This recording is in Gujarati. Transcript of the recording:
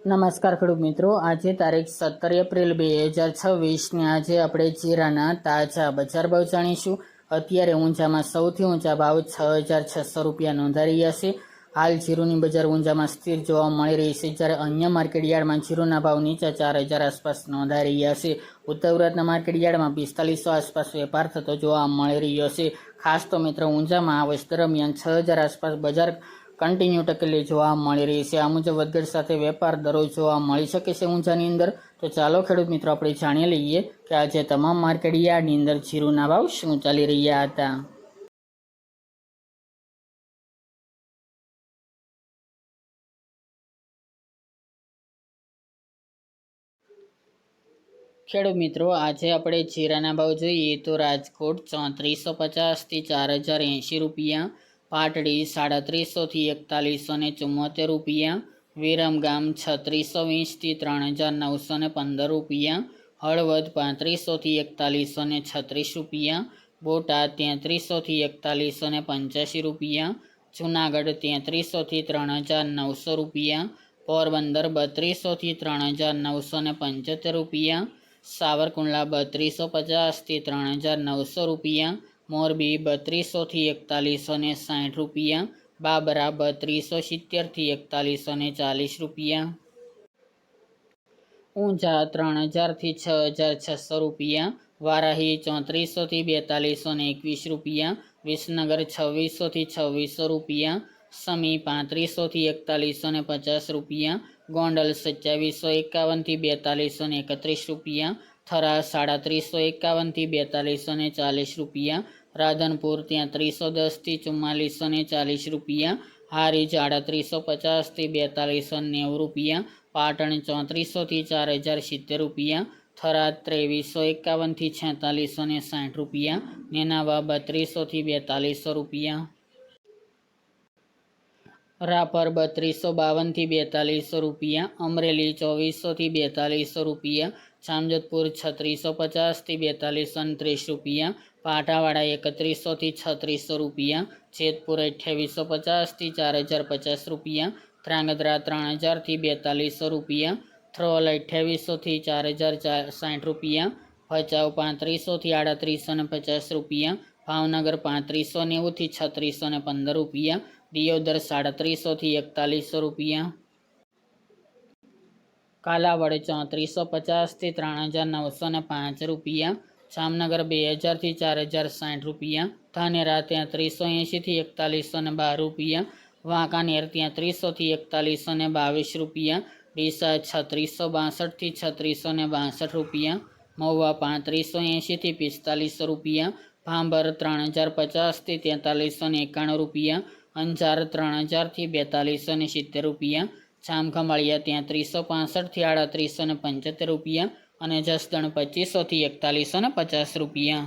નમસ્કાર ખેડૂત મિત્રો, આજે તારીખ 17 એપ્રિલ 2026 ને આજે આપણે જીરાના તાજા બજાર ભાવ જાણીશું। અત્યારે ઊંઝામાં સૌથી ઊંચા ભાવ 6,600 રૂપિયા નોંધાઈ રહ્યા છે। હાલ જીરુની બજાર ઊંઝામાં સ્થિર જોવા મળી રહી છે, જ્યારે અન્ય માર્કેટ યાર્ડમાં જીરુના ભાવ નીચા 4,000 આસપાસ નોંધાઈ રહ્યા છે। ઉત્તર ગુજરાતના માર્કેટ યાર્ડમાં 4500 આસપાસ વેપાર થતો જોવા મળી રહ્યો છે। ખાસ તો મિત્રો ઊંઝામાં આ વર્ષ દરમિયાન 6,000 આસપાસ બજાર કન્ટિન્યુ ટકેલી જોવા મળી રહી છે। આ મુજબ વધઘટ સાથે વેપાર દરરોજ જોવા મળી શકે છે ઊંઝાની અંદર। તો ચાલો ખેડૂત મિત્રો આપણે જાણી લઈએ કે આજે તમામ માર્કેટ યાર્ડની અંદર જીરુના ભાવ શું ચાલી રહ્યા હતા। ખેડૂત મિત્રો, આજે આપણે જીરાના ભાવ જોઈએ તો રાજકોટ 3450 થી 4080 રૂપિયા, પાટડી 350 થી 4174 રૂપિયા, વિરમગામ 3620 થી 3915 રૂપિયા, હળવદ 3500 થી 4136 રૂપિયા, બોટાદ 3300 થી 4185 રૂપિયા, જુનાગઢ 3300 થી 3900 રૂપિયા, પોરબંદર 3200 થી 3975 રૂપિયા, સાવરકુંડલા 3250 થી 3900 રૂપિયા, મોરબી 3200 થી 4160 રૂપિયા, બાબરા 3270 થી 4140 રૂપિયા, ઊંઝા 3000 થી 6600 રૂપિયા, વારાહી 3400 થી 4221 રૂપિયા, વિસનગર 2600 થી 2600 રૂપિયા, સમી 3500 થી 4150 રૂપિયા, ગોંડલ 2751 થી 4231 રૂપિયા, થરા 351 થી 4240 રૂપિયા, રાધનપુર 310 થી 4440 રૂપિયા, હારીજ 3850 થી 4290 રૂપિયા, પાટણ 3400 થી 4070 રૂપિયા, થરાદ 2351 થી 4660 રૂપિયા, નેનાવા 3200 થી 4200 રૂપિયા, રાપર 3252 થી 4200 રૂપિયા, અમરેલી 2400 થી 4200 રૂપિયા, જામજોધપુર 3650 થી 4229 રૂપિયા, પાટાવાડા 3100 થી 3600 રૂપિયા, જેતપુર 2850 થી 4050 રૂપિયા, ધ્રાંગધ્રા 3000 થી 4200 રૂપિયા, થ્રોલ 2800 થી 4060 રૂપિયા, ભચાઉ 3500 થી 3850 રૂપિયા, ભાવનગર 3590 થી 3615 રૂપિયા, દિયોદર 350 થી 4100 રૂપિયા, કાલાવડ 3450 થી 3905 રૂપિયા, જામનગર 2000 થી 4060 રૂપિયા, ધાનેરા 380 થી 4112 રૂપિયા, વાંકાનેર 300 થી 4122 રૂપિયા, ડીસા 3662 થી 3662 રૂપિયા, મહુવા 3580 થી 4500 રૂપિયા, ભાંભર 3050 થી 4391 રૂપિયા, અંજાર 3000 થી 4270 રૂપિયા, જામખંભાળિયા 365 થી 3875 રૂપિયા અને જસદણ 2500 થી 4150 રૂપિયા।